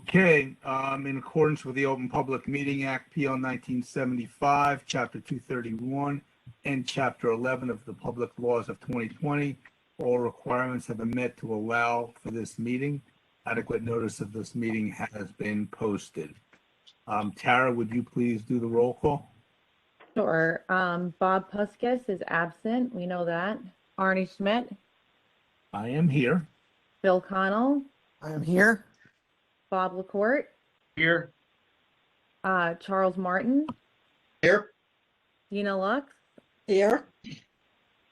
Okay, in accordance with the Open Public Meeting Act, PL 1975, Chapter 231, and Chapter 11 of the Public Laws of 2020, all requirements have been met to allow for this meeting. Adequate notice of this meeting has been posted. Tara, would you please do the roll call? Sure. Bob Puskis is absent. We know that. Arnie Schmidt, I am here. Bill Connell, I am here. Bob LaCourte, Here. Charles Martin, Here. Dina Lux, Here.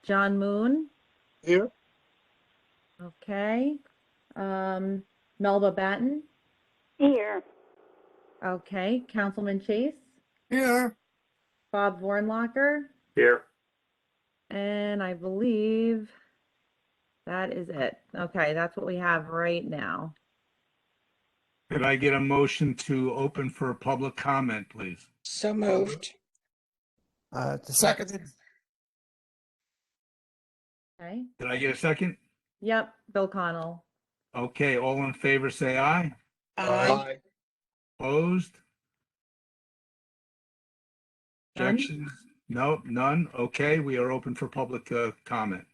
John Moon. Here. Okay. Melba Batten. Here. Okay. Councilman Chase, Here. Bob Vornlocker, Here. and I believe that is it. Okay, that's what we have right now. Could I get a motion to open for public comment, please? So moved. Seconded. Okay. Did I get a second? Yep, Bill Connell. Okay, all in favor, say aye. Aye. Opposed? None? Objections? No, none. Okay, we are open for public comment.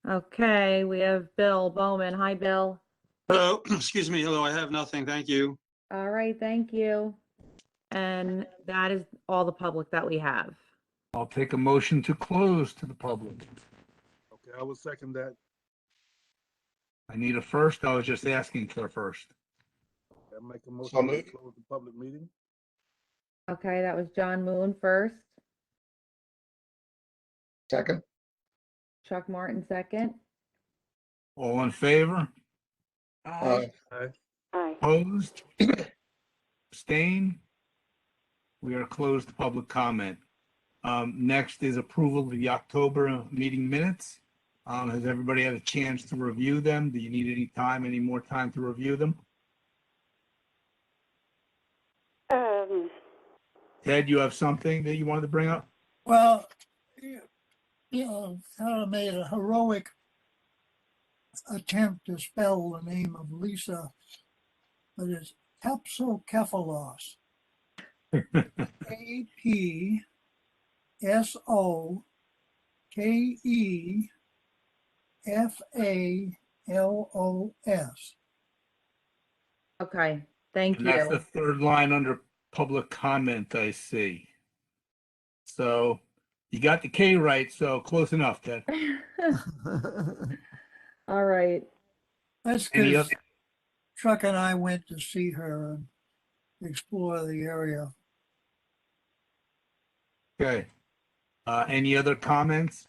Okay, we have Bill Bowman. Hi, Bill. Hello, excuse me. Hello, I have nothing. Thank you. All right, thank you. And that is all the public that we have. I'll take a motion to close to the public. Okay, I will second that. I need a first. I was just asking for a first. I make a motion to close the public meeting. Okay, that was John Moon first, Second. Chuck Martin second. All in favor? Aye. Aye. Aye. Opposed? Abstain? We are closed to public comment. Next is approval of the October meeting minutes. Has everybody had a chance to review them? Do you need any more time to review them? Ted, you have something that you wanted to bring up? Well, kind of made a heroic attempt to spell the name of Lisa, but it's Tapsokephalos. APSOKEFALOS. Okay, thank And that's the you. third line under public comment, I see. So you got the K right, so close enough, Ted. All right, That's Any because other, Chuck and I went to see her and explore the area. okay. Any other comments?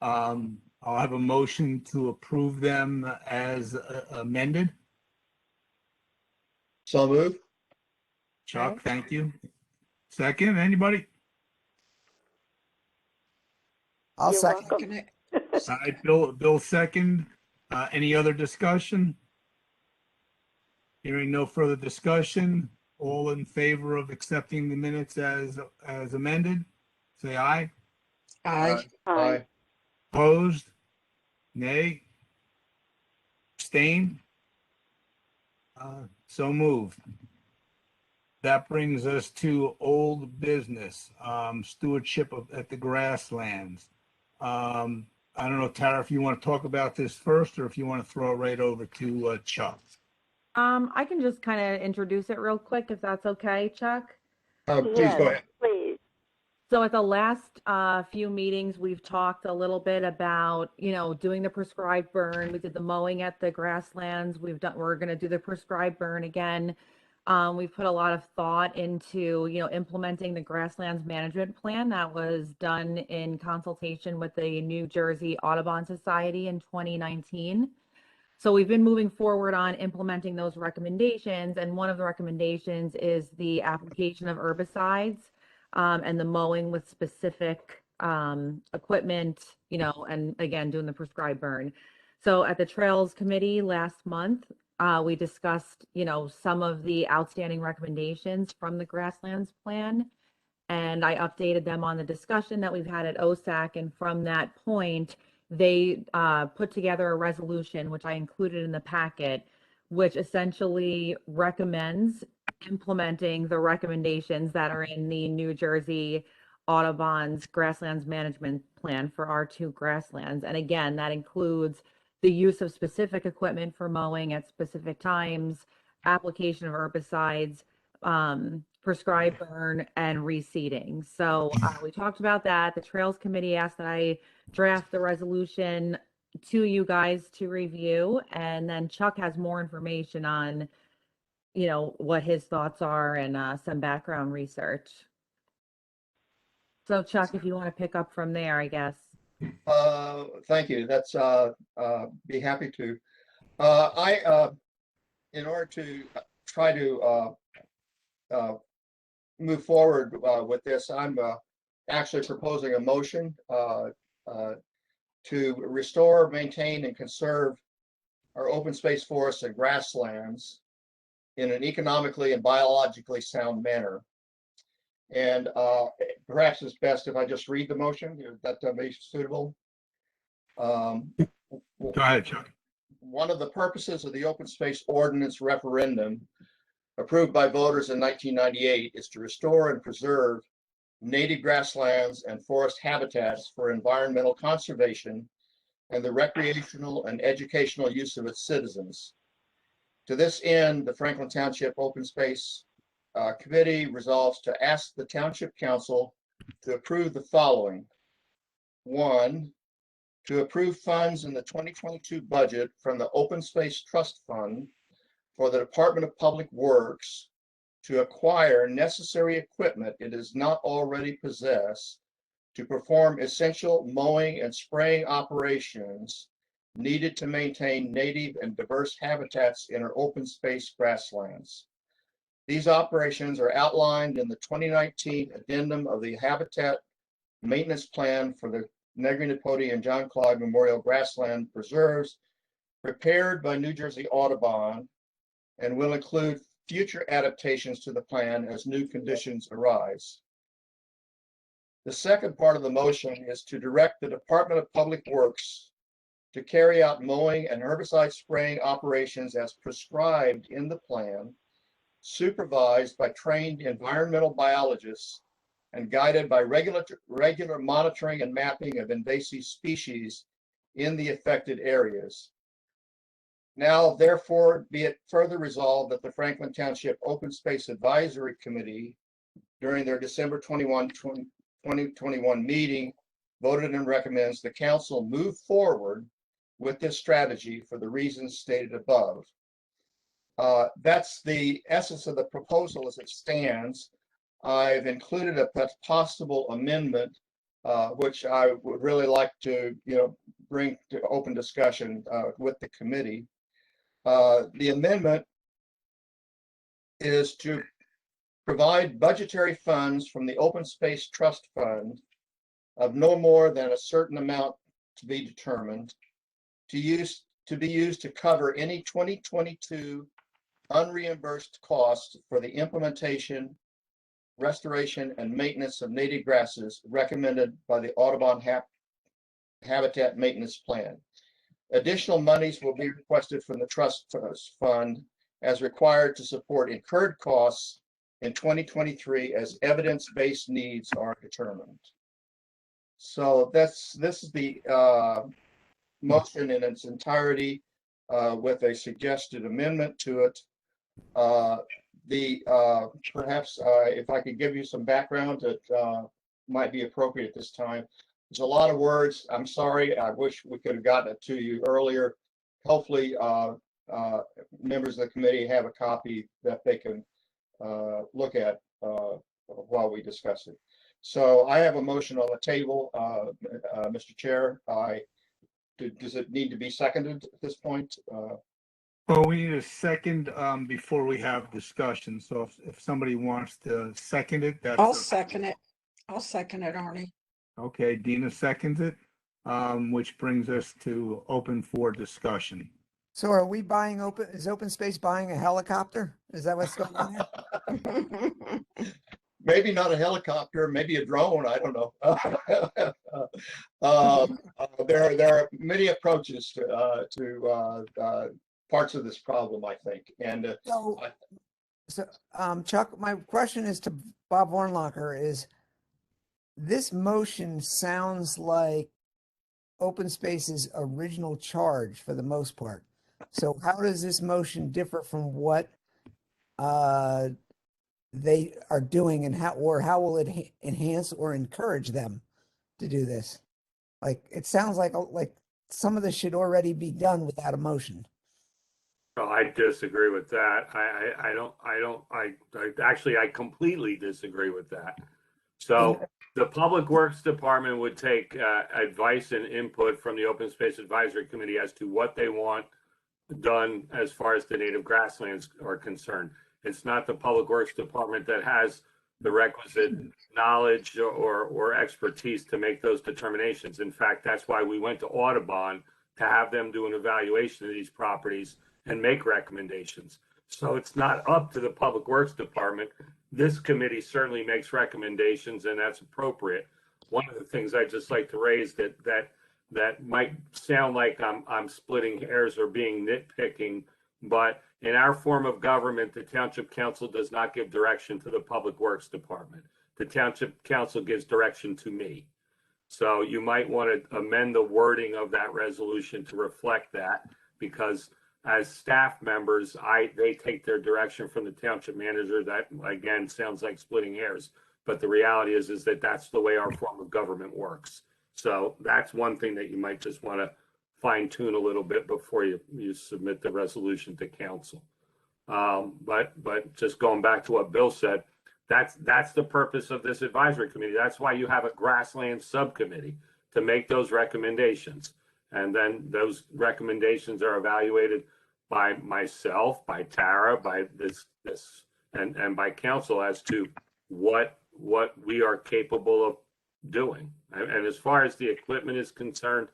I'll have a motion to approve them as amended. So moved. Chuck, Okay. thank you. Second, anybody? I'll You're second. welcome. All right, Bill second. Any other discussion? Hearing no further discussion, all in favor of accepting the minutes as amended, say aye. Aye. Aye. Opposed? Nay? Abstain? So moved. That brings us to old business, stewardship at the grasslands. I don't know, Tara, if you want to talk about this first or if you want to throw it right over to Chuck. I can just kind of introduce it real quick if that's okay, Chuck. Please Yes, go ahead. please. So at the last few meetings, we've talked a little bit about, doing the prescribed burn. We did the mowing at the grasslands. We're going to do the prescribed burn again. We've put a lot of thought into, implementing the grasslands management plan that was done in consultation with the New Jersey Audubon Society in 2019. So we've been moving forward on implementing those recommendations. And one of the recommendations is the application of herbicides. And the mowing with specific equipment, and again, doing the prescribed burn. So at the Trails Committee last month, we discussed, some of the outstanding recommendations from the Grasslands Plan. And I updated them on the discussion that we've had at OSAC. And from that point, they put together a resolution, which I included in the packet, which essentially recommends implementing the recommendations that are in the New Jersey Audubon's Grasslands Management Plan for our two grasslands. And again, that includes the use of specific equipment for mowing at specific times, application of herbicides, prescribed burn, and reseeding. So we talked about that. The Trails Committee asked that I draft the resolution to you guys to review, and then Chuck has more information on, what his thoughts are and some background research. So Chuck, if you want to pick up from there, I guess. Thank you. That's be happy to. In order to try to move forward with this, I'm actually proposing a motion to restore, maintain, and conserve our open space forests and grasslands in an economically and biologically sound manner. And perhaps it's best if I just read the motion, if that may be suitable. Go ahead, Chuck. One of the purposes of the open space ordinance referendum approved by voters in 1998 is to restore and preserve native grasslands and forest habitats for environmental conservation and the recreational and educational use of its citizens. To this end, the Franklin Township Open Space Committee resolves to ask the Township Council to approve the following. 1, to approve funds in the 2022 budget from the Open Space Trust Fund for the Department of Public Works to acquire necessary equipment it does not already possess to perform essential mowing and spraying operations needed to maintain native and diverse habitats in our open space grasslands. These operations are outlined in the 2019 addendum of the Habitat Maintenance Plan for the Negri-Napodi and John Clyde Memorial Grassland Preserves, prepared by New Jersey Audubon, and will include future adaptations to the plan as new conditions arise. The second part of the motion is to direct the Department of Public Works to carry out mowing and herbicide spraying operations as prescribed in the plan, supervised by trained environmental biologists and guided by regular monitoring and mapping of invasive species in the affected areas. Now, therefore, be it further resolved that the Franklin Township Open Space Advisory Committee, during their December 21, 2021 meeting, voted and recommends the council move forward with this strategy for the reasons stated above. That's the essence of the proposal as it stands. I've included a possible amendment, which I would really like to, bring to open discussion with the committee. The amendment is to provide budgetary funds from the Open Space Trust Fund of no more than a certain amount to be determined to be used to cover any 2022 unreimbursed costs for the implementation, restoration, and maintenance of native grasses recommended by the Audubon Habitat Maintenance Plan. Additional monies will be requested from the trust fund as required to support incurred costs in 2023 as evidence-based needs are determined. So this is the motion in its entirety with a suggested amendment to it. Perhaps if I could give you some background that might be appropriate at this time. There's a lot of words. I'm sorry. I wish we could have gotten it to you earlier. Hopefully, members of the committee have a copy that they can look at while we discuss it. So I have a motion on the table, Mr. Chair. Does it need to be seconded at this point? Well, we need a second before we have discussion. So if somebody wants to second it, that's I'll second it. I'll second it, Arnie. okay. Dina seconds it, which brings us to open for discussion. So are we buying is Open Space buying a helicopter? Is that what's going on here? Maybe not a helicopter, maybe a drone. I don't know. There are many approaches to parts of this problem, I think. And So, I- Chuck, my question is to Bob Warnlocker is, this motion sounds like open space's original charge for the most part. So how does this motion differ from what they are doing, and how will it enhance or encourage them to do this? Like, it sounds like some of this should already be done without a motion. Well, I disagree with that. I completely disagree with that. So the Public Works Department would take advice and input from the Open Space Advisory Committee as to what they want done as far as the native grasslands are concerned. It's not the Public Works Department that has the requisite knowledge or expertise to make those determinations. In fact, that's why we went to Audubon to have them do an evaluation of these properties and make recommendations. So it's not up to the Public Works Department. This committee certainly makes recommendations, and that's appropriate. One of the things I'd just like to raise that might sound like I'm splitting hairs or being nitpicking, but in our form of government, the Township Council does not give direction to the Public Works Department. The Township Council gives direction to me. So you might want to amend the wording of that resolution to reflect that, because as staff members, they take their direction from the township manager. That, again, sounds like splitting hairs, but the reality is that that's the way our form of government works. So that's one thing that you might just want to fine tune a little bit before you submit the resolution to council. But just going back to what Bill said, that's the purpose of this advisory committee. That's why you have a grassland subcommittee, to make those recommendations. And then those recommendations are evaluated by myself, by Tara, by this and by council as to what we are capable of doing. And as far as the equipment is concerned,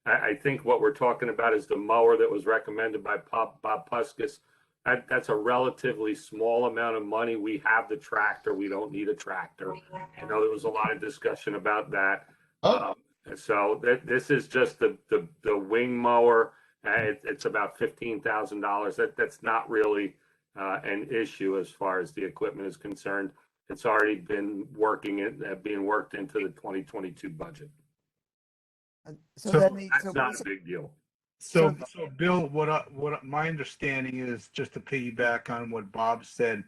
I think what we're talking about is the mower that was recommended by Bob Puskis. That's a relatively small amount of money. We have the tractor. We don't need a tractor. I know there was a lot of discussion about that. So this is just the wing mower. It's about $15,000. That's not really an issue as far as the equipment is concerned. It's already been being worked into the 2022 budget. So That's not a big deal. So Bill, what my understanding is, just to piggyback on what Bob said,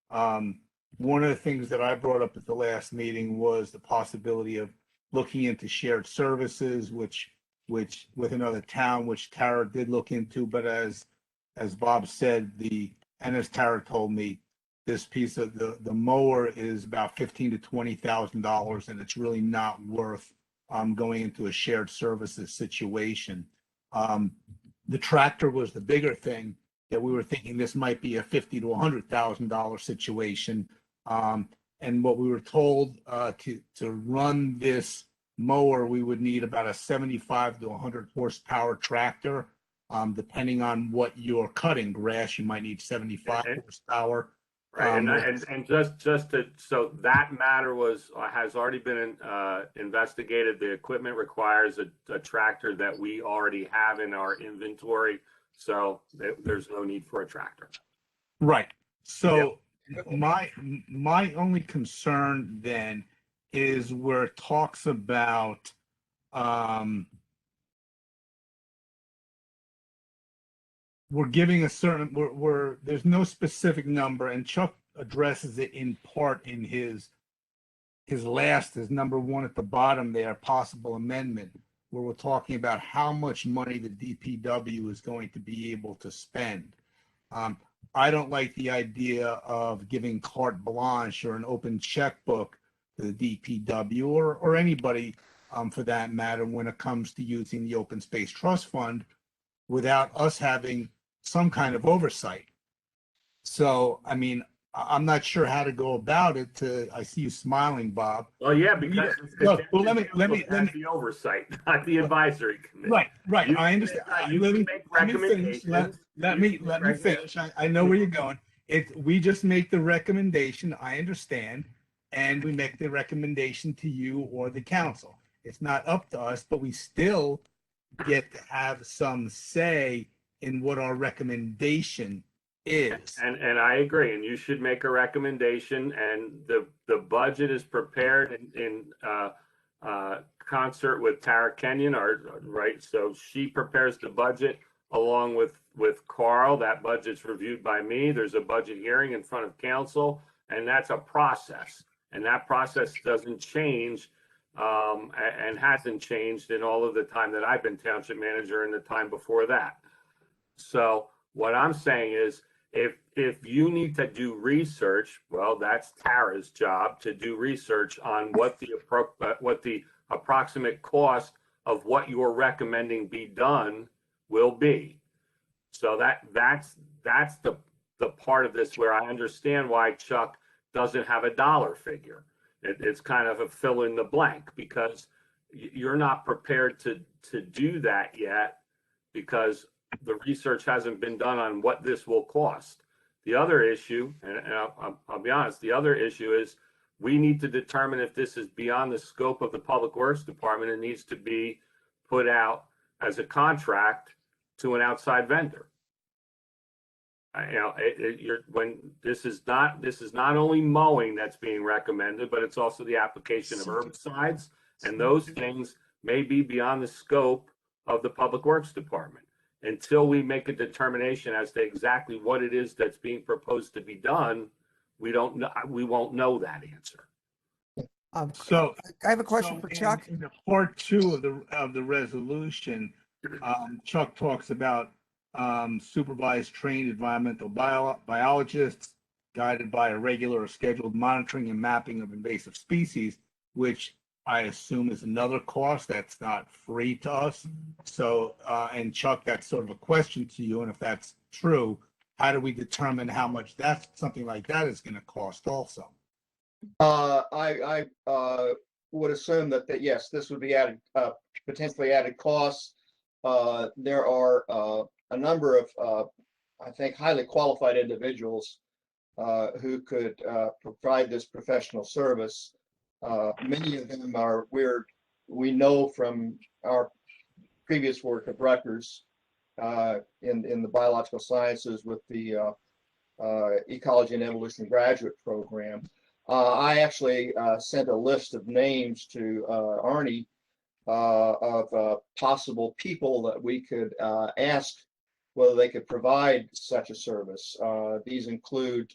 one of the things that I brought up at the last meeting was the possibility of looking into shared services, which with another town, which Tara did look into, but as Bob said, and as Tara told me, this piece of the mower is about $15,000 to $20,000, and it's really not worth going into a shared services situation. The tractor was the bigger thing that we were thinking this might be a $50,000 to $100,000 situation. And what we were told to run this mower, we would need about a 75 to 100 horsepower tractor. Depending on what you're cutting, grass, you might need 75 horsepower. Right, and just to, so that matter has already been investigated. The equipment requires a tractor that we already have in our inventory, so there's no need for a tractor. Right. So my only concern then is where it talks about we're giving a certain, there's no specific number, and Chuck addresses it in part in his number one at the bottom there, possible amendment, where we're talking about how much money the DPW is going to be able to spend. I don't like the idea of giving carte blanche or an open checkbook to the DPW or anybody for that matter when it comes to using the Open Space Trust Fund without us having some kind of oversight. So, I mean, I'm not sure how to go about it. I see you smiling, Bob. Well, yeah, because look, well, let me the oversight, not the advisory committee. Right. I understand. Let me finish. Let me finish. I know where you're going. We just make the recommendation. I understand, and we make the recommendation to you or the council. It's not up to us, but we still get to have some say in what our recommendation is. And I agree, and you should make a recommendation, and the budget is prepared in concert with Tara Kenyon, right? So she prepares the budget along with Carl. That budget's reviewed by me. There's a budget hearing in front of council, and that's a process. And that process doesn't change and hasn't changed in all of the time that I've been township manager and the time before that. So what I'm saying is, if you need to do research, well, that's Tara's job to do research on what the approximate cost of what you're recommending be done will be. So that's the part of this where I understand why Chuck doesn't have a dollar figure. It's kind of a fill in the blank, because you're not prepared to do that yet, because the research hasn't been done on what this will cost. The other issue, and I'll be honest, the other issue is we need to determine if this is beyond the scope of the Public Works Department and needs to be put out as a contract to an outside vendor. When this is not only mowing that's being recommended, but it's also the application of herbicides, and those things may be beyond the scope of the Public Works Department. Until we make a determination as to exactly what it is that's being proposed to be done, we won't know that answer. So I have a question for Chuck. In the part 2 of the resolution, Chuck talks about supervised trained environmental biologists guided by a regular or scheduled monitoring and mapping of invasive species, which I assume is another cost that's not free to us. So, and Chuck, that's sort of a question to you. And if that's true, how do we determine how much something like that is going to cost also? I would assume that yes, this would be added, potentially added costs. There are a number of, I think, highly qualified individuals who could provide this professional service. Many of them we know from our previous work at Rutgers in the biological sciences with the Ecology and Evolution graduate program. I actually sent a list of names to Arnie of possible people that we could ask whether they could provide such a service. These include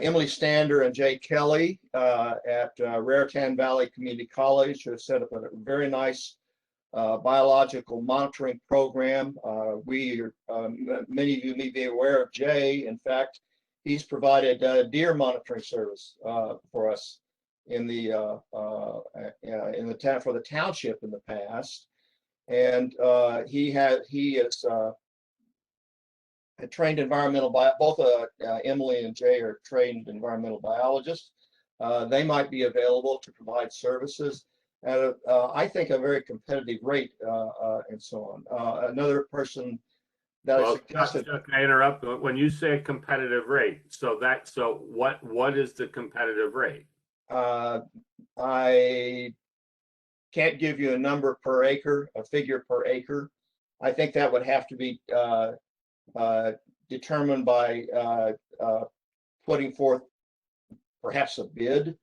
Emily Stander and Jay Kelly at Raritan Valley Community College, who have set up a very nice biological monitoring program. Many of you may be aware of Jay. In fact, he's provided deer monitoring service for us in the for the township in the past, and he is a trained environmental both Emily and Jay are trained environmental biologists. They might be available to provide services at I think a very competitive rate and so on. Another person that I suggested. Can I interrupt? When you say a competitive rate, so what is the competitive rate? I can't give you a number per acre, a figure per acre. I think that would have to be determined by putting forth perhaps a bid.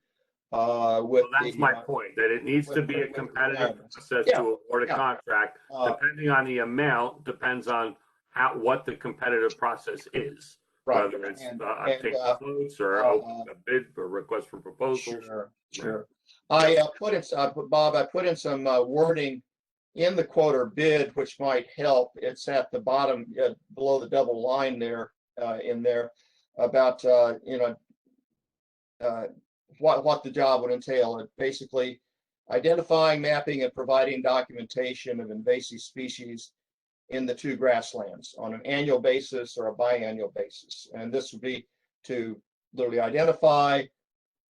That's my point, that it needs to be a competitive process to award a contract. Depending on the amount, depends on what the competitive process is. Right. Whether it's take quotes or open a bid or request for proposals. Sure. I put in Bob. I put in some wording in the quote or bid, which might help. It's at the bottom below the double line there in there about what the job would entail. It basically identifying, mapping, and providing documentation of invasive species in the 2 grasslands on an annual basis or a biannual basis. And this would be to literally identify,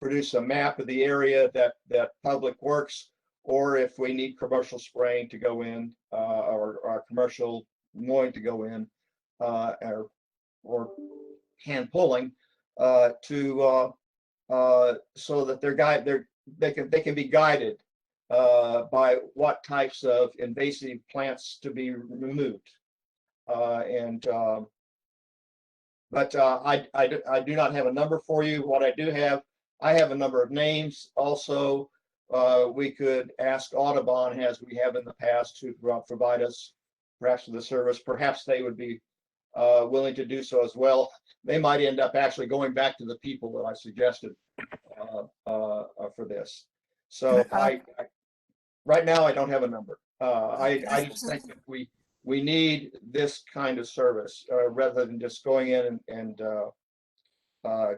produce a map of the area that Public Works, or if we need commercial spraying to go in, or commercial mowing to go in, or hand pulling, so that they can be guided by what types of invasive plants to be removed. And but I do not have a number for you. What I do have, I have a number of names. Also, we could ask Audubon, as we have in the past, to provide us perhaps with the service. Perhaps they would be willing to do so as well. They might end up actually going back to the people that I suggested for this. So right now I don't have a number. I just think that we need this kind of service rather than just going in and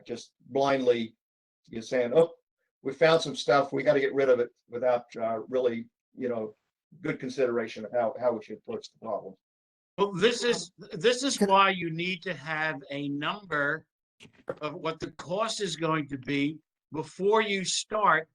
just blindly saying, oh, we found some stuff, we got to get rid of it without really, good consideration of how we should approach the problem. Well, this is why you need to have a number of what the cost is going to be before you start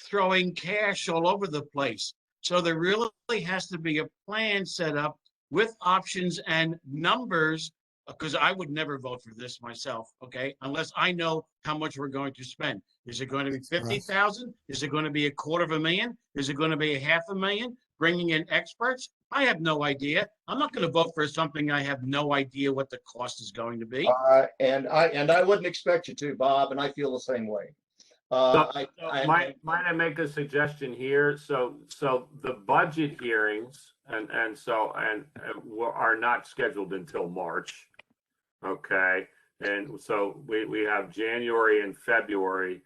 throwing cash all over the place. So there really has to be a plan set up with options and numbers, because I would never vote for this myself, okay, unless I know how much we're going to spend. Is it going to be 50,000? Is it going to be $250,000? Is it going to be $500,000? Bringing in experts? I have no idea. I'm not going to vote for something I have no idea what the cost is going to be. And I wouldn't expect you to, Bob, and I feel the same way. Might I make a suggestion here? So the budget hearings are not scheduled until March. Okay. And so we have January and February,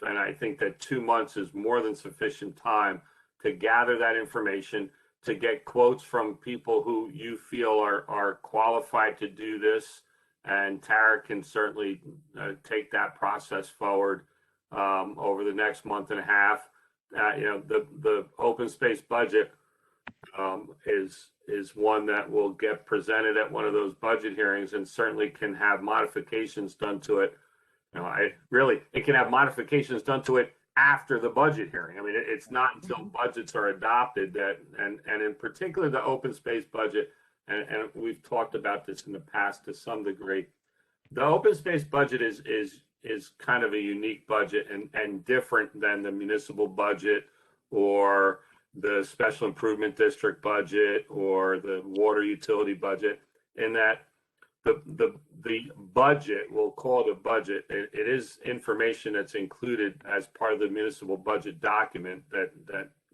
and I think that 2 months is more than sufficient time to gather that information, to get quotes from people who you feel are qualified to do this. And Tara can certainly take that process forward over the next month and a half. The open space budget is one that will get presented at one of those budget hearings, and certainly can have modifications done to it. It can have modifications done to it after the budget hearing. I mean, it's not until budgets are adopted that, and in particular the open space budget, and we've talked about this in the past to some degree. The open space budget is kind of a unique budget and different than the municipal budget or the special improvement district budget or the water utility budget, in that the budget, we'll call it a budget, it is information that's included as part of the municipal budget document that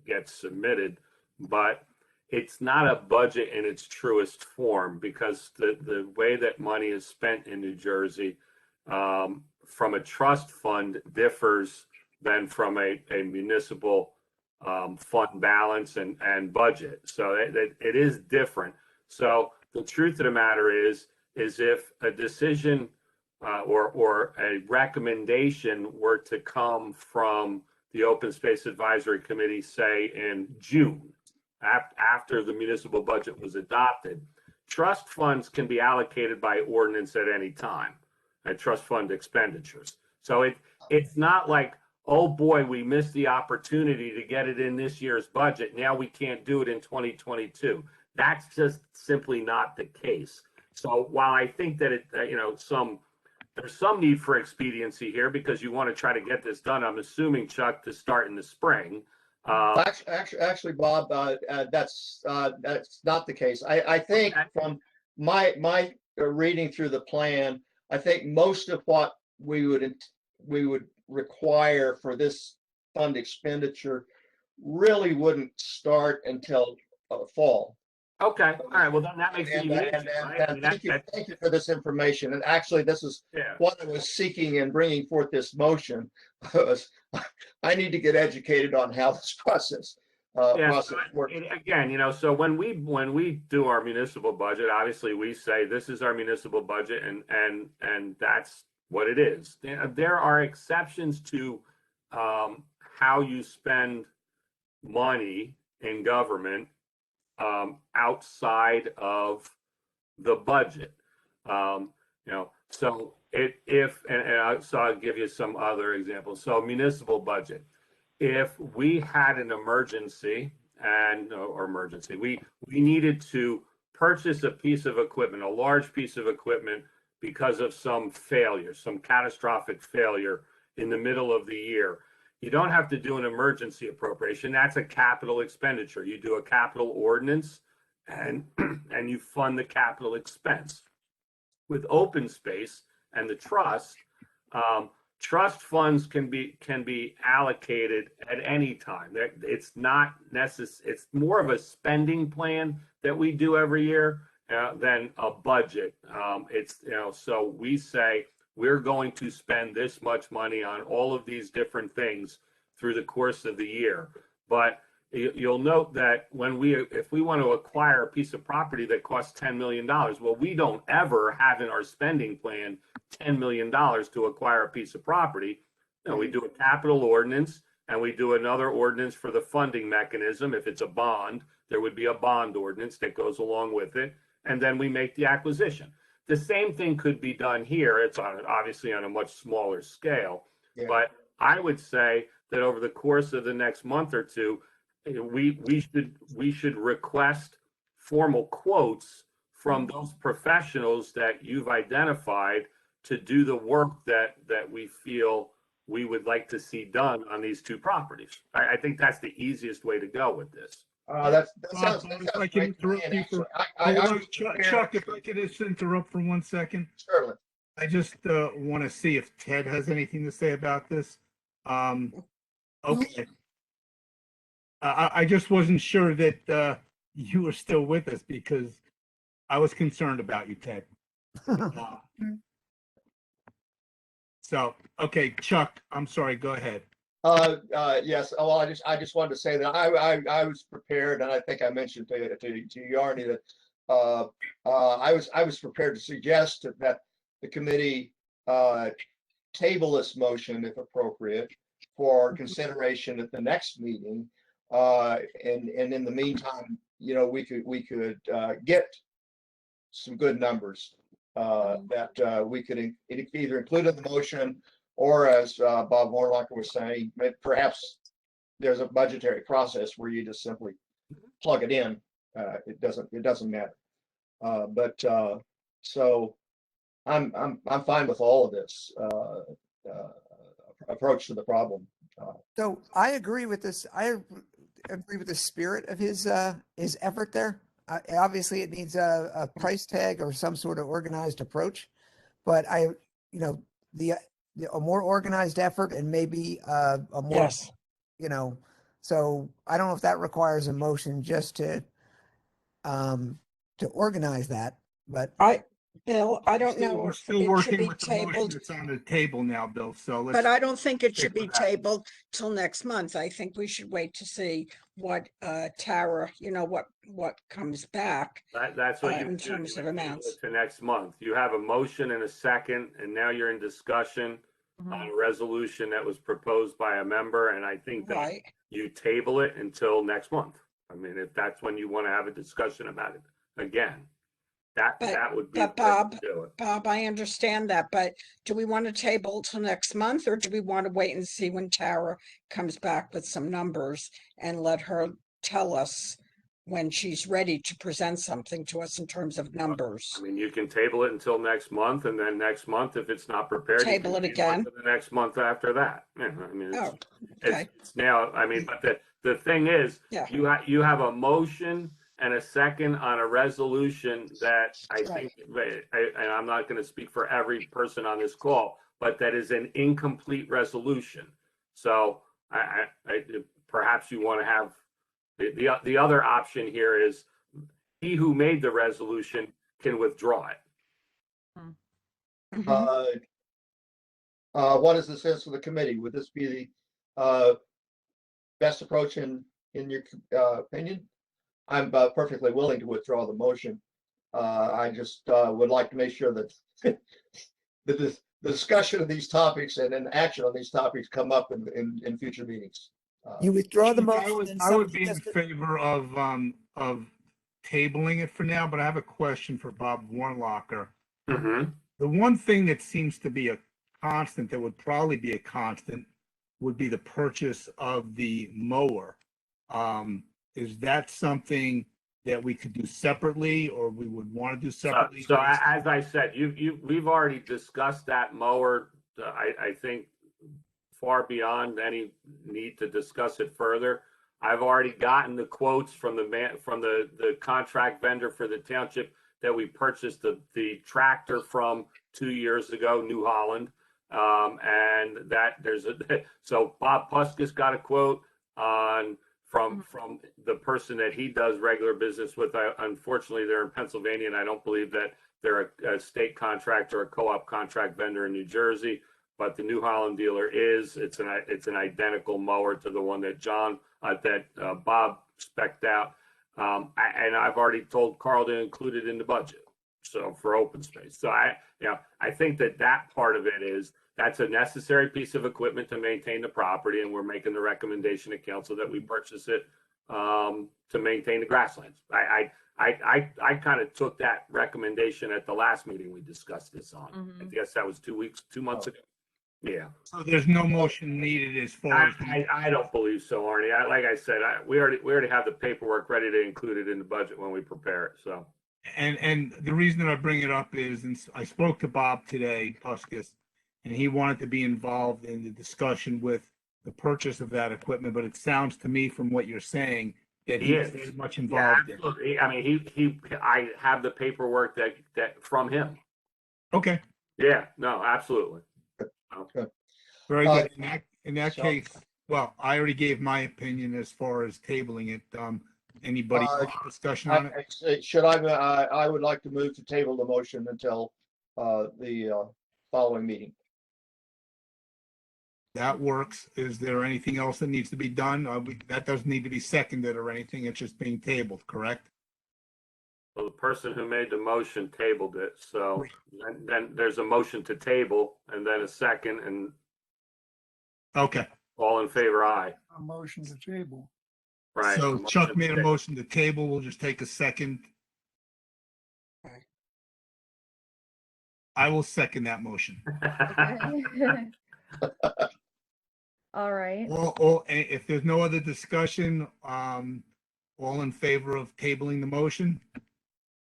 gets submitted, but it's not a budget in its truest form, because the way that money is spent in New Jersey from a trust fund differs than from a municipal fund balance and budget. So it is different. So the truth of the matter is if a decision or a recommendation were to come from the Open Space Advisory Committee, say in June, after the municipal budget was adopted, trust funds can be allocated by ordinance at any time, trust fund expenditures. So it's not like, oh boy, we missed the opportunity to get it in this year's budget, now we can't do it in 2022. That's just simply not the case. So while I think that there's some need for expediency here, because you want to try to get this done, I'm assuming, Chuck, to start in the spring. Actually, Bob, that's not the case. I think from my reading through the plan, I think most of what we would require for this fund expenditure really wouldn't start until fall. Okay. All right. Well, then that makes it easy. Thank you for this information. And actually, this is what I was seeking in bringing forth this motion. Was I need to get educated on how this process works. Again, so when we do our municipal budget, obviously we say this is our municipal budget, and that's what it is. There are exceptions to how you spend money in government outside of the budget. So so I'll give you some other examples. So municipal budget, if we had an emergency we needed to purchase a piece of equipment, a large piece of equipment, because of some failure, some catastrophic failure in the middle of the year, you don't have to do an emergency appropriation. That's a capital expenditure. You do a capital ordinance, and and you fund the capital expense. With open space and the trust, trust funds can be allocated at any time. It's not necessary. It's more of a spending plan that we do every year than a budget. It's, so we say we're going to spend this much money on all of these different things through the course of the year. But you'll note that if we want to acquire a piece of property that costs $10 million, well, we don't ever have in our spending plan $10 million to acquire a piece of property. No, we do a capital ordinance and we do another ordinance for the funding mechanism. If it's a bond, there would be a bond ordinance that goes along with it. And then we make the acquisition. The same thing could be done here. It's obviously on a much smaller scale, but I would say that over the course of the next month or two, we should request formal quotes from those professionals that you've identified to do the work that we feel we would like to see done on these two properties. I think that's the easiest way to go with this. That sounds If I can interrupt you for, Chuck, if I could just interrupt for 1 second. Certainly. I just want to see if Ted has anything to say about this. Okay. I just wasn't sure that you were still with us because I was concerned about you, Ted. So, okay, Chuck, I'm sorry, go ahead. Yes. Well, I just wanted to say that I was prepared, and I think I mentioned to you, Arnie, that I was prepared to suggest that the committee table this motion, if appropriate, for consideration at the next meeting. And in the meantime, we could get some good numbers that we could either include in the motion, or as Bob Warlocker was saying, perhaps there's a budgetary process where you just simply plug it in. It doesn't matter. So I'm fine with all of this approach to the problem. So I agree with this. I agree with the spirit of his effort there. Obviously, it needs a price tag or some sort of organized approach, but a more organized effort and maybe a more, Yes. So I don't know if that requires a motion just to organize that, but Bill, I don't know We're if still it should working be with the motion tabled, that's on the table now, Bill, so but let's, I don't think it should stick be with that. tabled till next month. I think we should wait to see what Tara, what comes back. That's what you in would do. terms You of would table amounts. it to next month. You have a motion and a second, and now you're in discussion on a resolution that was proposed by a member, and I think that Right. you table it until next month. I mean, if that's when you want to have a discussion about it again, that would be the way to do it. Bob, I understand that, but do we want to table till next month, or do we want to wait and see when Tara comes back with some numbers and let her tell us when she's ready to present something to us in terms of numbers? I mean, you can table it until next month, and then next month, if it's not prepared, you Table can it table again? to the next month after that. Yeah, I mean, Oh, okay. it's now, I mean, but the thing is, Yeah. you have a motion and a second on a resolution that I Right. think, and I'm not going to speak for every person on this call, but that is an incomplete resolution. So I perhaps you want to have the other option here is he who made the resolution can withdraw it. Mhm. What is the sense of the committee? Would this be the best approach in your opinion? I'm perfectly willing to withdraw the motion. I just would like to make sure that the discussion of these topics and then action on these topics come up in future meetings. you withdraw the Chuck, motion. and I would somebody be in has to- favor of tabling it for now, but I have a question for Bob Warlocker. Mm-hmm. The one thing that seems to be a constant, that would probably be a constant, would be the purchase of the mower. Is that something that we could do separately, or we would want to do separately? So as I said, we've already discussed that mower. I think far beyond any need to discuss it further. I've already gotten the quotes from the contract vendor for the township that we purchased the tractor from 2 years ago, New Holland. And that so Bob Puskis got a quote from the person that he does regular business with. Unfortunately, they're in Pennsylvania, and I don't believe that they're a state contractor or a co-op contract vendor in New Jersey. But the New Holland dealer it's an identical mower to the one that Bob spec'd out. And I've already told Carl to include it in the budget. So for open space. So I think that part of it that's a necessary piece of equipment to maintain the property. And we're making the recommendation to council that we purchase it to maintain the grasslands. I kind of took that recommendation at the last meeting we discussed this on. I guess that was 2 months ago. Yeah. So there's no motion needed as far as. I don't believe so, Arnie. Like I said, we already have the paperwork ready to include it in the budget when we prepare it. So. And the reason that I bring it up is, and I spoke to Bob today, Puskis, and he wanted to be involved in the discussion with the purchase of that equipment. But it sounds to me from what you're saying that he's very much involved in. Absolutely. I mean, I have the paperwork that from him. Okay. Yeah. No. Absolutely. Okay. Very good. In that case, well, I already gave my opinion as far as tabling it. Anybody discussion on it? I would like to move to table the motion until the following meeting. That works. Is there anything else that needs to be done? That doesn't need to be seconded or anything. It's just being tabled, correct? Well, the person who made the motion tabled it. So then there's a motion to table and then a second, and Okay. all in favor, aye. A motion to table. Right. So Chuck made a motion to table. We'll just take a second. Okay. I will second that motion. All right. If there's no other discussion, all in favor of tabling the motion?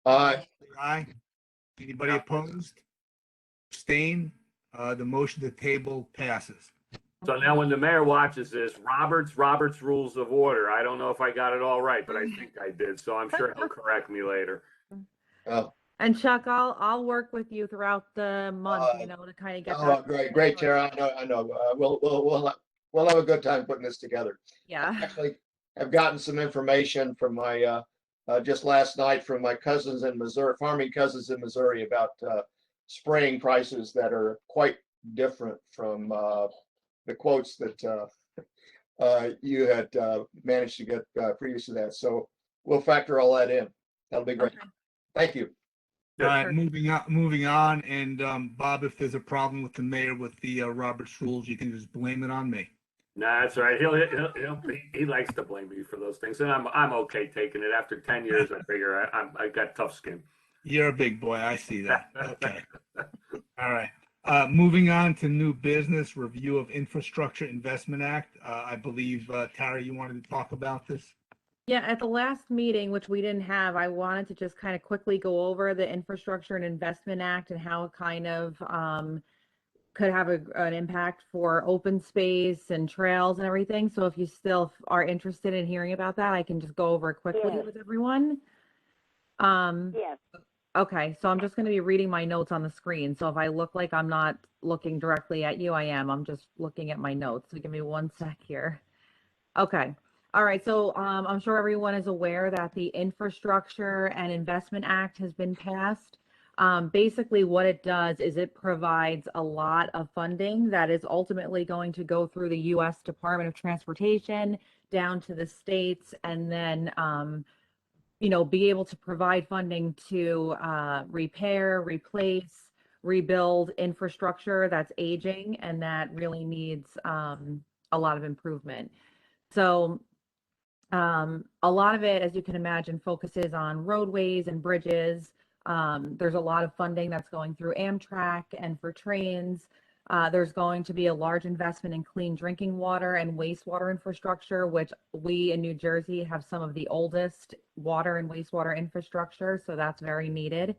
Aye. Aye. Anybody opposed? Abstain? The motion to table passes. So now when the mayor watches this, Robert's Rules of Order, I don't know if I got it all right, but I think I did. So I'm sure he'll correct me later. Oh, And Chuck, I'll work with you throughout the month, to kind of get that. great, Tara. I know. We'll have a good time putting this together. Yeah. Actually, I've gotten some information from my just last night from my cousins in Missouri, farming cousins in Missouri, about spraying prices that are quite different from the quotes that you had managed to get previous to that. So we'll factor all that in. That'll be great. Okay. Thank you. All right, moving on. And Bob, if there's a problem with the mayor with the Robert's rules, you can just blame it on me. Nah, that's all right. He likes to blame me for those things, and I'm okay taking it. After 10 years, I figure I got tough skin. You're a big boy. I see that. Okay. All right. Moving on to new business, review of Infrastructure Investment Act. I believe, Tara, you wanted to talk about this? Yeah, at the last meeting, which we didn't have, I wanted to just kind of quickly go over the Infrastructure and Investment Act and how it kind of could have an impact for open space and trails and everything. So if you still are interested in hearing about that, I can just go over it quickly with everyone. Yes. Okay, so I'm just going to be reading my notes on the screen. So if I look like I'm not looking directly at you, I am. I'm just looking at my notes. So give me one sec here. Okay. All right. So I'm sure everyone is aware that the Infrastructure and Investment Act has been passed. Basically, what it does is it provides a lot of funding that is ultimately going to go through the U.S. Department of Transportation down to the states, and then be able to provide funding to repair, replace, rebuild infrastructure that's aging and that really needs a lot of improvement. So a lot of it, as you can imagine, focuses on roadways and bridges. There's a lot of funding that's going through Amtrak and for trains. There's going to be a large investment in clean drinking water and wastewater infrastructure, which we in New Jersey have some of the oldest water and wastewater infrastructure, so that's very needed.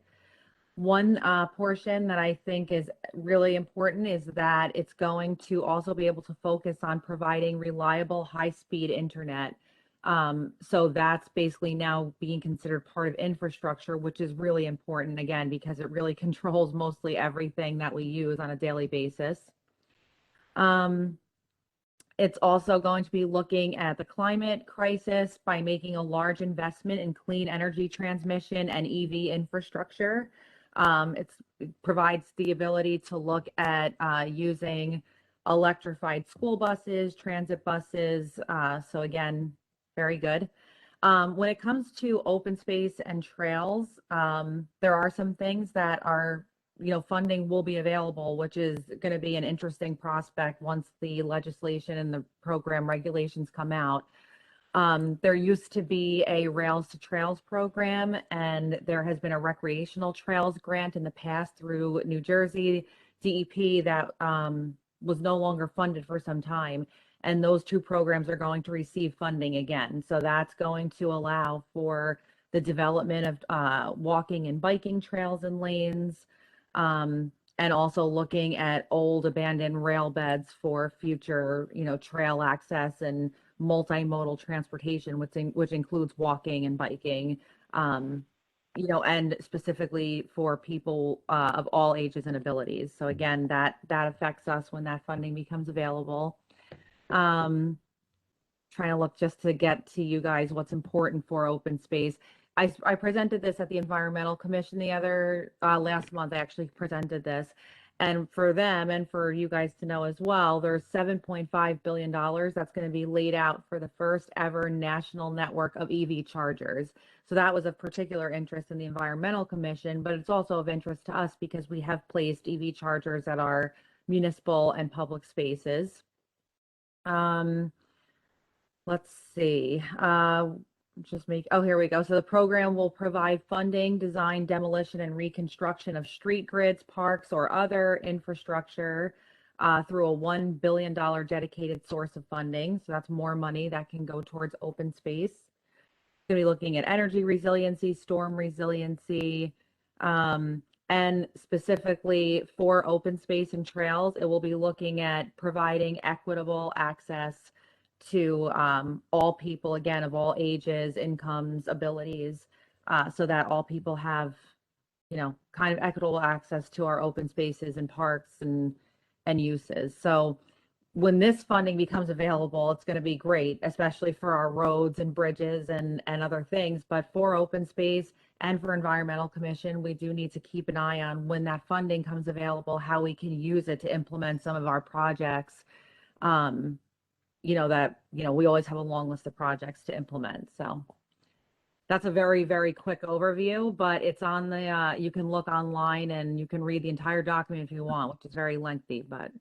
One portion that I think is really important is that it's going to also be able to focus on providing reliable high-speed internet. So that's basically now being considered part of infrastructure, which is really important, again, because it really controls mostly everything that we use on a daily basis. It's also going to be looking at the climate crisis by making a large investment in clean energy transmission and EV infrastructure. It provides the ability to look at using electrified school buses, transit buses. So again, very good. When it comes to open space and trails, there are some things that are, funding will be available, which is going to be an interesting prospect once the legislation and the program regulations come out. There used to be a Rails to Trails program, and there has been a recreational trails grant in the past through New Jersey DEP that was no longer funded for some time. And those two programs are going to receive funding again. So that's going to allow for the development of walking and biking trails and lanes, and also looking at old abandoned rail beds for future, trail access and multimodal transportation, which includes walking and biking, and specifically for people of all ages and abilities. So again, that affects us when that funding becomes available. Trying to look just to get to you guys what's important for open space. I presented this at the Environmental Commission last month. I actually presented this, and for them and for you guys to know as well, there's $7.5 billion that's going to be laid out for the first ever national network of EV chargers. So that was of particular interest in the Environmental Commission, but it's also of interest to us because we have placed EV chargers at our municipal and public spaces. Let's see. Here we go. So the program will provide funding, design, demolition, and reconstruction of street grids, parks, or other infrastructure through a $1 billion dedicated source of funding. So that's more money that can go towards open space. Going to be looking at energy resiliency, storm resiliency, and specifically for open space and trails, it will be looking at providing equitable access to all people, again, of all ages, incomes, abilities, so that all people have, kind of equitable access to our open spaces and parks and uses. So when this funding becomes available, it's going to be great, especially for our roads and bridges and other things. But for open space and for Environmental Commission, we do need to keep an eye on when that funding comes available, how we can use it to implement some of our projects. We always have a long list of projects to implement. So that's a very, very quick overview, but it's on the, you can look online and you can read the entire document if you want, which is very lengthy, but.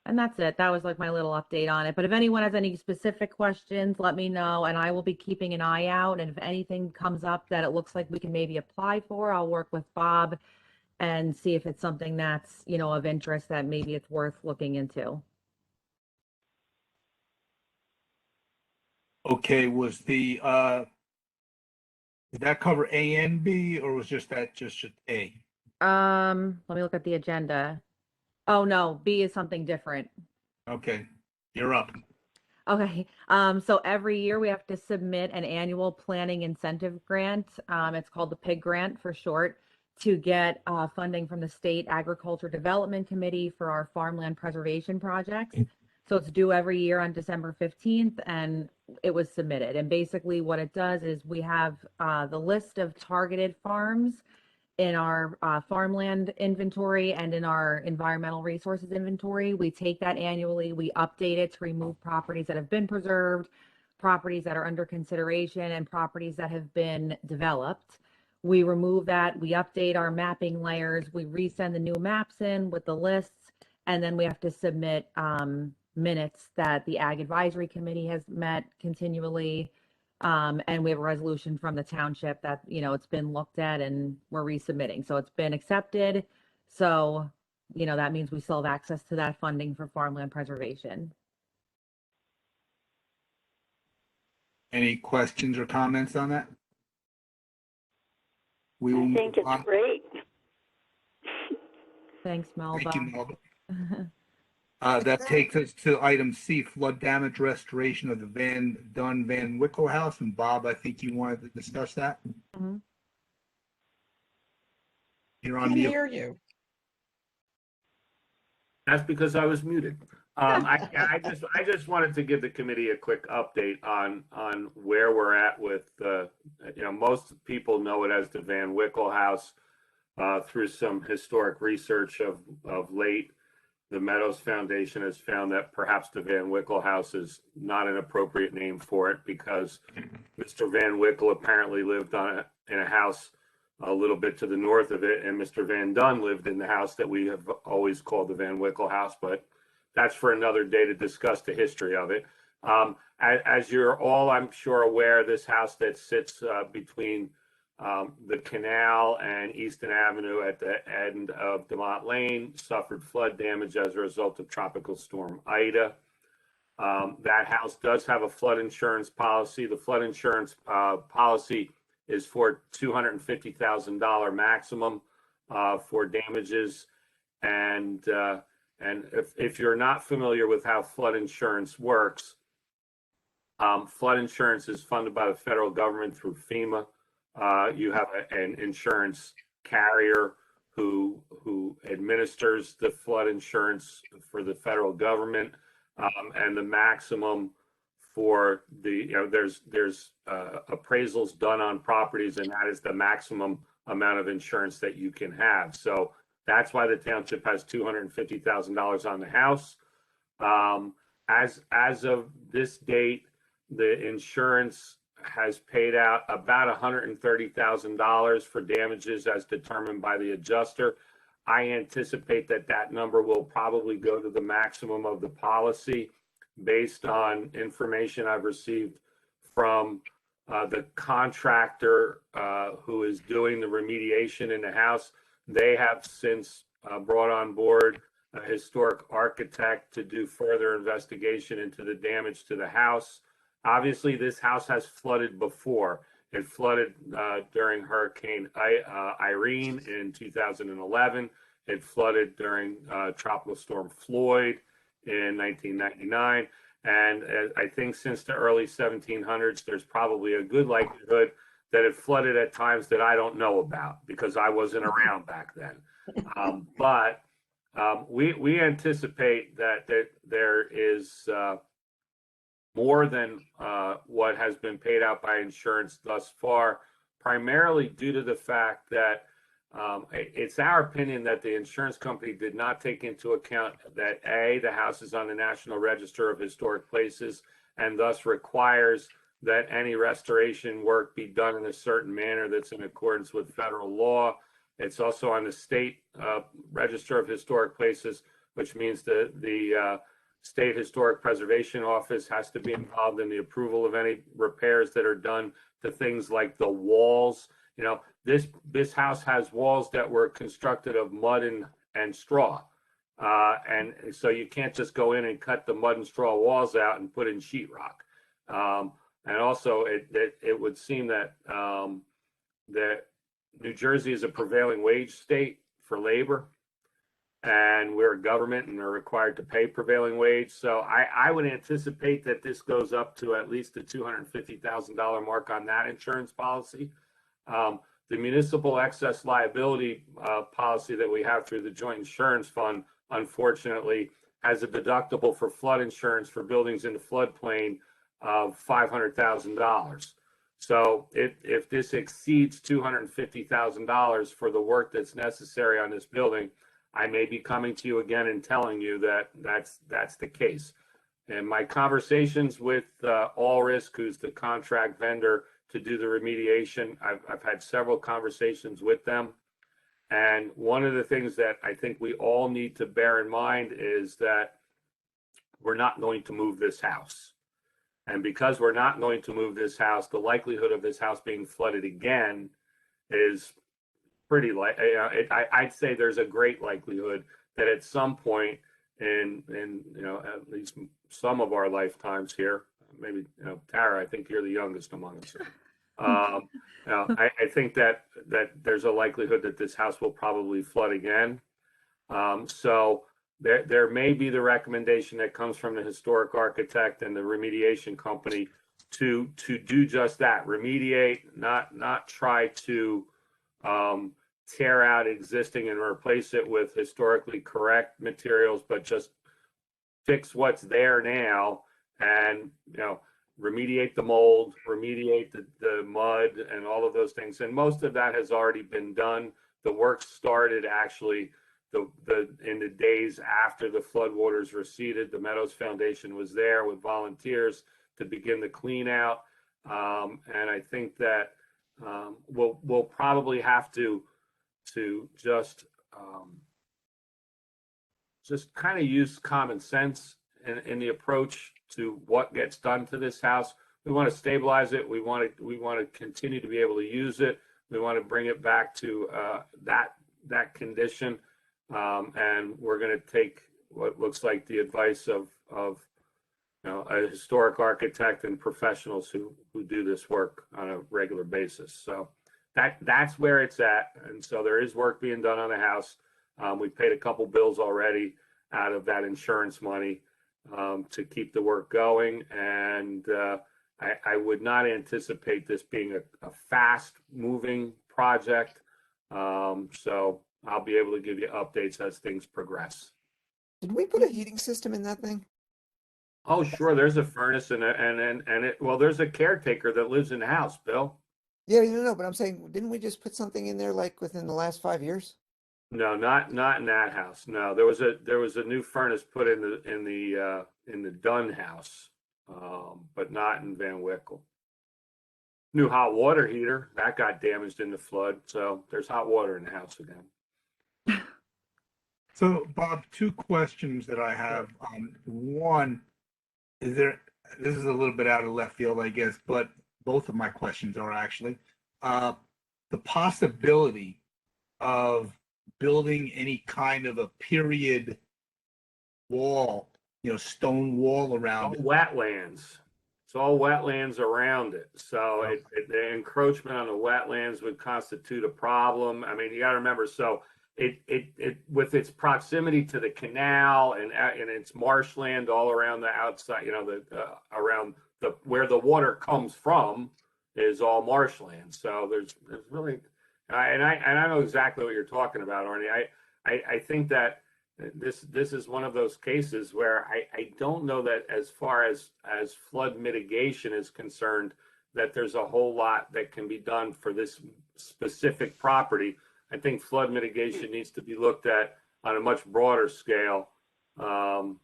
And that's it. That was like my little update on it. But if anyone has any specific questions, let me know, and I will be keeping an eye out. And if anything comes up that it looks like we can maybe apply for, I'll work with Bob and see if it's something that's, of interest that maybe it's worth looking into. Okay, did that cover A and B, or was just A? Let me look at the agenda. Oh, no, B is something different. Okay, you're up. Okay, so every year we have to submit an annual planning incentive grant. It's called the PIG grant for short, to get funding from the State Agriculture Development Committee for our farmland preservation projects. So it's due every year on December 15th, and it was submitted. And basically what it does is we have the list of targeted farms in our farmland inventory and in our environmental resources inventory. We take that annually, we update it to remove properties that have been preserved, properties that are under consideration, and properties that have been developed. We remove that, we update our mapping layers, we resend the new maps in with the lists, and then we have to submit minutes that the Ag Advisory Committee has met continually. And we have a resolution from the township that, it's been looked at and we're resubmitting. So it's been accepted. So, that means we still have access to that funding for farmland preservation. Any questions or comments on that? We will I think move on. it's great. Thanks, Melba. Thank you, Melba. That takes us to item C, flood damage restoration of the Van Wickle house. And Bob, I think you wanted to discuss that. Mhm. You're on Can't mute. hear you. That's because I was muted. I just wanted to give the committee a quick update on where we're at with, most people know it as the Van Wickle House. Through some historic research of late, the Meadows Foundation has found that perhaps the Van Wickle House is not an appropriate name for it because Mr. Van Wickle apparently lived in a house a little bit to the north of it, and Mr. Van Dunn lived in the house that we have always called the Van Wickle House, but that's for another day to discuss the history of it. As you're all, I'm sure, aware, this house that sits between the canal and Easton Avenue at the end of DeMont Lane suffered flood damage as a result of Tropical Storm Ida. That house does have a flood insurance policy. The flood insurance policy is for $250,000 maximum for damages. And if you're not familiar with how flood insurance works, flood insurance is funded by the federal government through FEMA. You have an insurance carrier who administers the flood insurance for the federal government, and the maximum for the there's appraisals done on properties, and that is the maximum amount of insurance that you can have. So that's why the township has $250,000 on the house. As of this date, the insurance has paid out about $130,000 for damages as determined by the adjuster. I anticipate that number will probably go to the maximum of the policy based on information I've received from the contractor who is doing the remediation in the house. They have since brought on board a historic architect to do further investigation into the damage to the house. Obviously, this house has flooded before. It flooded during Hurricane Irene in 2011. It flooded during Tropical Storm Floyd in 1999. And I think since the early 1700s, there's probably a good likelihood that it flooded at times that I don't know about because I wasn't around back then. But we anticipate that there is more than what has been paid out by insurance thus far, primarily due to the fact that it's our opinion that the insurance company did not take into account that A, the house is on the National Register of Historic Places and thus requires that any restoration work be done in a certain manner that's in accordance with federal law. It's also on the state Register of Historic Places, which means the State Historic Preservation Office has to be involved in the approval of any repairs that are done to things like the walls. You know, this house has walls that were constructed of mud and straw. And so you can't just go in and cut the mud and straw walls out and put in sheetrock. And also it would seem that that New Jersey is a prevailing wage state for labor, and we're a government and are required to pay prevailing wage. So I would anticipate that this goes up to at least the $250,000 mark on that insurance policy. The municipal excess liability policy that we have through the joint insurance fund, unfortunately, has a deductible for flood insurance for buildings in the floodplain of $500,000. So if this exceeds $250,000 for the work that's necessary on this building, I may be coming to you again and telling you that that's the case. And my conversations with All Risk, who's the contract vendor to do the remediation, I've had several conversations with them. And one of the things that I think we all need to bear in mind is that we're not going to move this house. And because we're not going to move this house, the likelihood of this house being flooded again is pretty I'd say there's a great likelihood that at some point in at least some of our lifetimes here, maybe Tara, I think you're the youngest among us. I think that there's a likelihood that this house will probably flood again. So there may be the recommendation that comes from the historic architect and the remediation company to do just that, remediate, not try to tear out existing and replace it with historically correct materials, but just fix what's there now and, remediate the mold, remediate the mud and all of those things. And most of that has already been done. The work started actually in the days after the floodwaters receded. The Meadows Foundation was there with volunteers to begin the clean out. And I think that we'll probably have to just kind of use common sense in the approach to what gets done to this house. We want to stabilize it. We want to continue to be able to use it. We want to bring it back to that condition. And we're going to take what looks like the advice of a historic architect and professionals who do this work on a regular basis. So that's where it's at. And so there is work being done on the house. We paid a couple bills already out of that insurance money to keep the work going. And I would not anticipate this being a fast moving project. So I'll be able to give you updates as things progress. Did we put a heating system in that thing? Oh, sure. There's a furnace well, there's a caretaker that lives in the house, Bill. Yeah, no, but I'm saying, didn't we just put something in there like within the last 5 years? No, not in that house. No, there was a new furnace put in the Dunn house, but not in Van Wickle. New hot water heater that got damaged in the flood, so there's hot water in the house again. So, Bob, two questions that I have. One, this is a little bit out of left field, I guess, but both of my questions are actually the possibility of building any kind of a period wall, stone wall around it. Wetlands. It's all wetlands around it. So the encroachment on the wetlands would constitute a problem. I mean, you got to remember, so it with its proximity to the canal and its marshland all around the outside, around where the water comes from is all marshland. So there's really, and I know exactly what you're talking about, Arnie. I think that this is one of those cases where I don't know that as far as flood mitigation is concerned, that there's a whole lot that can be done for this specific property. I think flood mitigation needs to be looked at on a much broader scale, beyond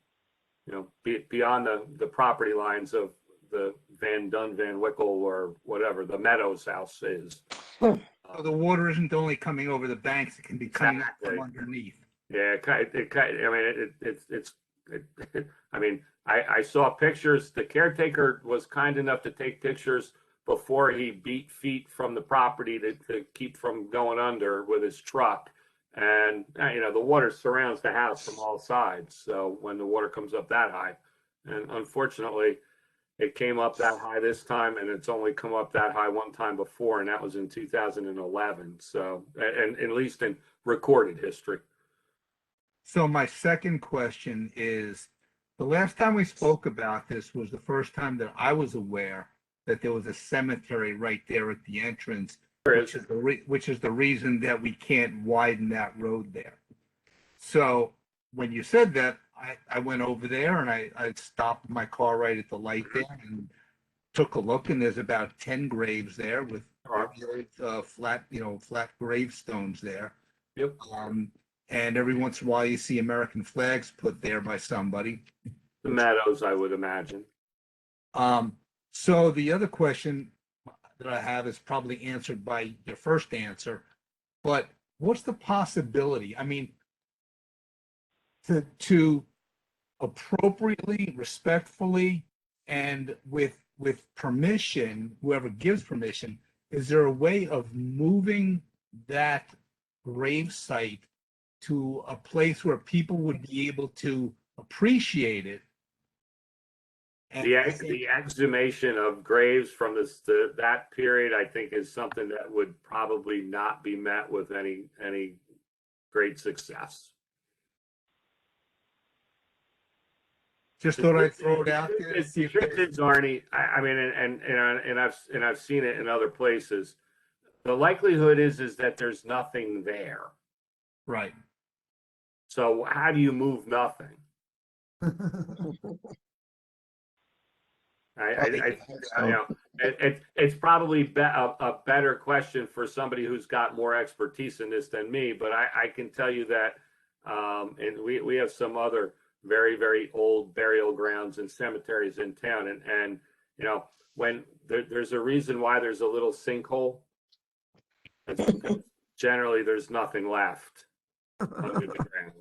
the property lines of the Van Wickle or whatever the Meadows house is. So the water isn't only coming over the banks; it can be coming from underneath. Yeah, I saw pictures. The caretaker was kind enough to take pictures before he beat feet from the property to keep from going under with his truck. And, the water surrounds the house from all sides. So when the water comes up that high, and unfortunately it came up that high this time, and it's only come up that high one time before, and that was in 2011. So, and at least in recorded history. So my second question is, the last time we spoke about this was the first time that I was aware that there was a cemetery right there at the entrance, which is the reason that we can't widen that road there. So when you said that, I went over there and I stopped my car right at the light there and took a look, and there's about 10 graves there with flat gravestones there. Yep. And every once in a while you see American flags put there by somebody. The Meadows, I would imagine. So the other question that I have is probably answered by your first answer, but what's the possibility? I mean, to appropriately, respectfully, and with permission, whoever gives permission, is there a way of moving that grave site to a place where people would be able to appreciate it? And The exhumation of graves from that period, I think, is something that would probably not be met with any great success. Just thought I'd throw it out there to see The if truth there's, is, Arnie, I mean, and I've seen it in other places. The likelihood is that there's nothing there. right. So how do you move nothing? It's probably a better question for somebody who's got more expertise in this than me, but I can tell you that, and we have some other very, very old burial grounds and cemeteries in town, and when there's a reason why there's a little sinkhole. It's because generally there's nothing left under the ground.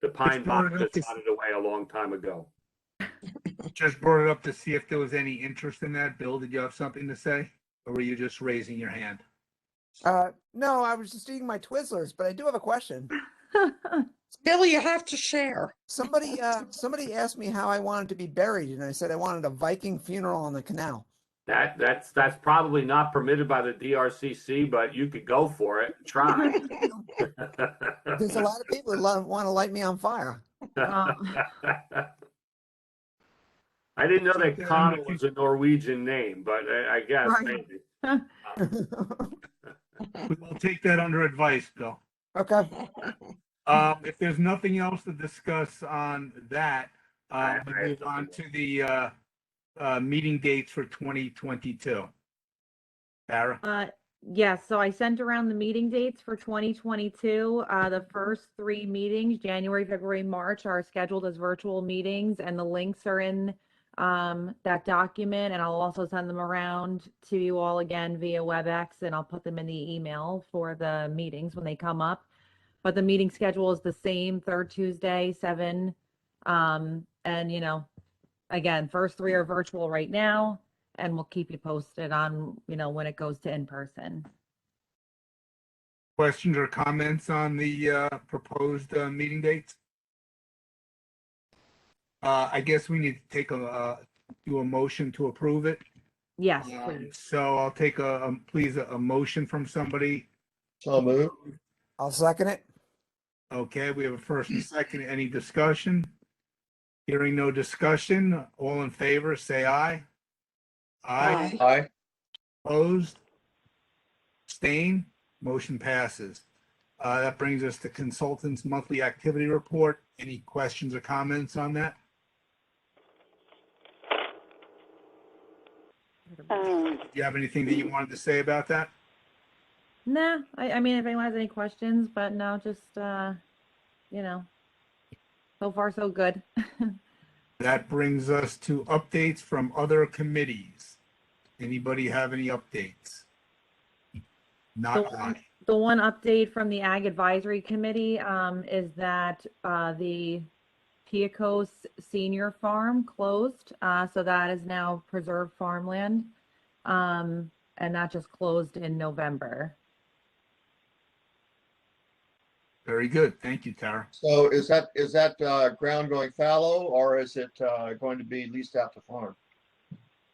The pine box just rotted away a long time ago. Just brought it up to see if there was any interest in that. Bill, did you have something to say? Or were you just raising your hand? No, I was just eating my Twizzlers, but I do have a question. Billy, you have to share. Somebody asked me how I wanted to be buried, and I said I wanted a Viking funeral on the canal. That's probably not permitted by the DRCC, but you could go for it. Try. There's a lot of people who want to light me on fire. I didn't know that Connell was a Norwegian name, but I guess maybe. We'll take that under advice, Bill. Okay. If there's nothing else to discuss on that, we move on to the meeting dates for 2022. Sarah? Yes, so I sent around the meeting dates for 2022. The first 3 meetings, January, February, March, are scheduled as virtual meetings, and the links are in that document, and I'll also send them around to you all again via WebEx, and I'll put them in the email for the meetings when they come up. But the meeting schedule is the same, third Tuesday, 7. And again, first 3 are virtual right now, and we'll keep you posted on, when it goes to in person. Questions or comments on the proposed meeting dates? I guess we need to take do a motion to approve it. Yes, please. So I'll take please a motion from somebody. So moved. I'll second it. Okay, we have a first and second. Any discussion? Hearing no discussion, all in favor, say aye. Aye. Aye. Opposed? Abstain? Motion passes. That brings us to consultants' monthly activity report. Any questions or comments on that? Do you have anything that you wanted to say about that? Nah, I mean, if anyone has any questions, but no, just, so far so good. That brings us to updates from other committees. Anybody have any updates? Not on. The one update from the Ag Advisory Committee is that the Piacos Senior Farm closed. So that is now preserved farmland. And that just closed in November. Very good. Thank you, Tara. So is that ground going fallow, or is it going to be leased out to farm?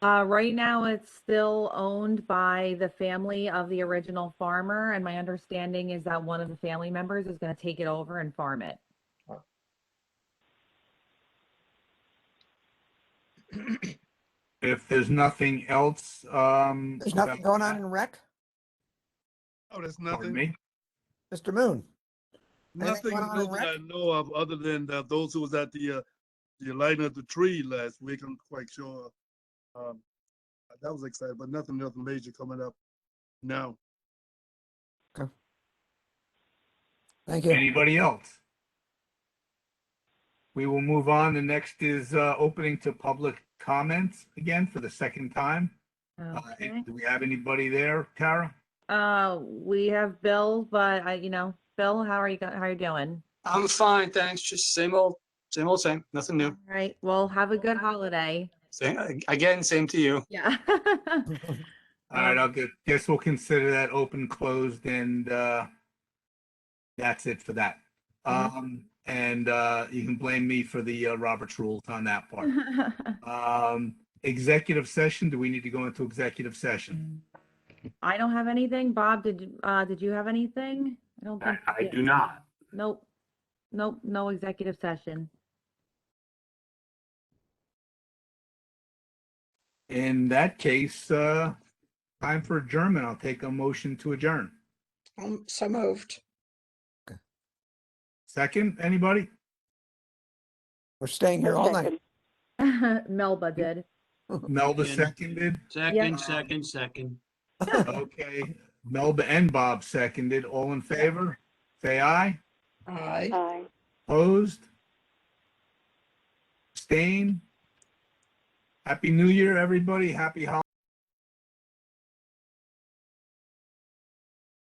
Right now, it's still owned by the family of the original farmer, and my understanding is that one of the family members is going to take it over and farm it. If there's nothing else, There's nothing going on in rec? Oh, there's pardon nothing. me. Mr. Moon? Nothing going on in that I rec? know of other than those who was at the lighting of the tree last week. I'm quite sure that was exciting, but nothing major coming up now. Okay. Thank you. Anybody else? We will move on. The next is opening to public comments again for the second time. Okay. Do we have anybody there, Tara? We have Bill, but Bill, how are you doing? I'm fine, thanks. Just same old, same. Nothing new. All right. Well, have a good holiday. Same again. Same to you. Yeah. All right, guess we'll consider that open, closed, and that's it for that. And you can blame me for the Robert's rules on that part. Executive session, do we need to go into executive session? I don't have anything. Bob, did you have anything? I don't think. I do not. Nope. No executive session. In that case, time for adjournment. I'll take a motion to adjourn. So moved. Second, anybody? We're staying here all night. Melba did. Melba Second. seconded. Second. Okay, Melba and Bob seconded. All in favor? Say aye. Aye. Aye. Opposed? Abstain? Happy New Year, everybody. Happy holidays.